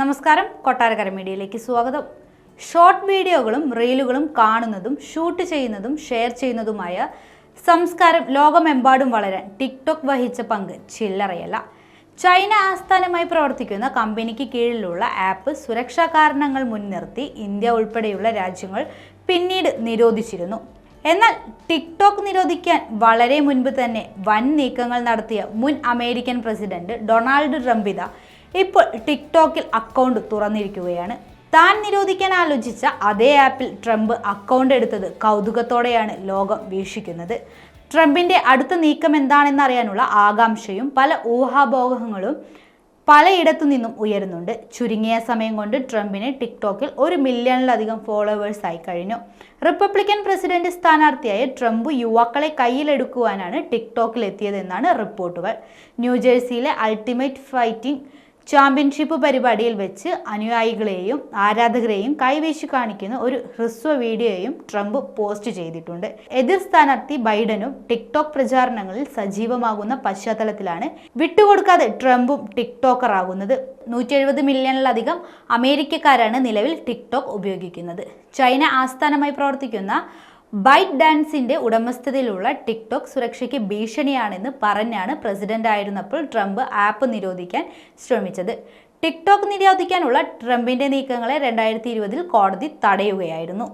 നമസ്കാരം, കൊട്ടാരക്കര മീഡിയയിലേക്ക് സ്വാഗതം. ഷോർട്ട് വീഡിയോകളും റീലുകളും കാണുന്നതും ഷൂട്ട് ചെയ്യുന്നതും ഷെയർ ചെയ്യുന്നതുമായ സംസ്കാരം ലോകമെമ്പാടും വളരാൻ ടിക്ടോക്ക് വഹിച്ച പങ്ക് ചില്ലറയല്ല. ചൈന ആസ്ഥാനമായി പ്രവർത്തിക്കുന്ന കമ്പനിക്ക് കീഴിലുള്ള ആപ്പ് സുരക്ഷാ കാരണങ്ങൾ മുൻനിർത്തി ഇന്ത്യ ഉൾപ്പെടെയുള്ള രാജ്യങ്ങൾ പിന്നീട് നിരോധിച്ചിരുന്നു. എന്നാൽ ടിക്ടോക്ക് നിരോധിക്കാൻ വളരെ മുൻപ് തന്നെ വൻ നീക്കങ്ങൾ നടത്തിയ മുൻ അമേരിക്കൻ പ്രസിഡന്റ് ഡൊണാൾഡ് ട്രംപ് ഇപ്പോൾ ടിക്ടോക്കിൽ അക്കൗണ്ട് തുറന്നിരിക്കുകയാണ്. താൻ നിരോധിക്കാൻ ആലോചിച്ച അതേ ആപ്പിൽ ട്രംപ് അക്കൗണ്ട് എടുത്തത് കൗതുകത്തോടെയാണ് ലോകം വീക്ഷിക്കുന്നത്. ട്രംപിന്റെ അടുത്ത നീക്കം എന്താണെന്നറിയാനുള്ള ആകാംക്ഷയും പല ഊഹാപോഹങ്ങളും പലയിടത്തു നിന്നും ഉയരുന്നുണ്ട്. ചുരുങ്ങിയ സമയം കൊണ്ട് ട്രംപിന് ടിക്ടോക്കിൽ 1 മില്യണിലധികം ഫോളോവേഴ്സായി കഴിഞ്ഞു. റിപ്പബ്ലിക്കൻ പ്രസിഡന്റ് സ്ഥാനാർത്ഥിയായ ട്രംപ് യുവാക്കളെ കയ്യിലെടുക്കുവാനാണ് ടിക്ടോക്കിൽ എത്തിയതെന്നാണ് റിപ്പോർട്ടുകൾ. ന്യൂജേഴ്സിയിലെ അൾട്ടിമേറ്റ് ഫൈറ്റിംഗ് ചാമ്പ്യൻഷിപ്പ് പരിപാടിയിൽ വെച്ച് അനുയായികളെയും ആരാധകരെയും കൈവീശി കാണിക്കുന്ന ഒരു ഹ്രസ്വ വീഡിയോയും ട്രംപ് പോസ്റ്റ് ചെയ്തിട്ടുണ്ട്. എതിർ സ്ഥാനാർത്ഥി ബൈഡനും ടിക്ടോക്ക് പ്രചാരണങ്ങളിൽ സജീവമാകുന്ന പശ്ചാത്തലത്തിലാണ് വിട്ടുകൊടുക്കാതെ ട്രംപും ടിക്ടോക്കർ ആകുന്നത്. 170 മില്യണിലധികം അമേരിക്കക്കാരാണ് നിലവിൽ ടിക്ടോക്ക് ഉപയോഗിക്കുന്നത്. ചൈന ആസ്ഥാനമായി പ്രവർത്തിക്കുന്ന ബൈറ്റ് ഡാൻസിന്റെ ഉടമസ്ഥതയിലുള്ള ടിക്ടോക്ക് സുരക്ഷയ്ക്ക് ഭീഷണിയാണെന്ന് പറഞ്ഞാണ് പ്രസിഡന്റ് ആയിരുന്നപ്പോൾ ട്രംപ് ആപ്പ് നിരോധിക്കാൻ ശ്രമിച്ചത്. ടിക്ടോക്ക് നിരോധിക്കാനുള്ള ട്രംപിന്റെ നീക്കങ്ങളെ 2020 കോടതി തടയുകയായിരുന്നു.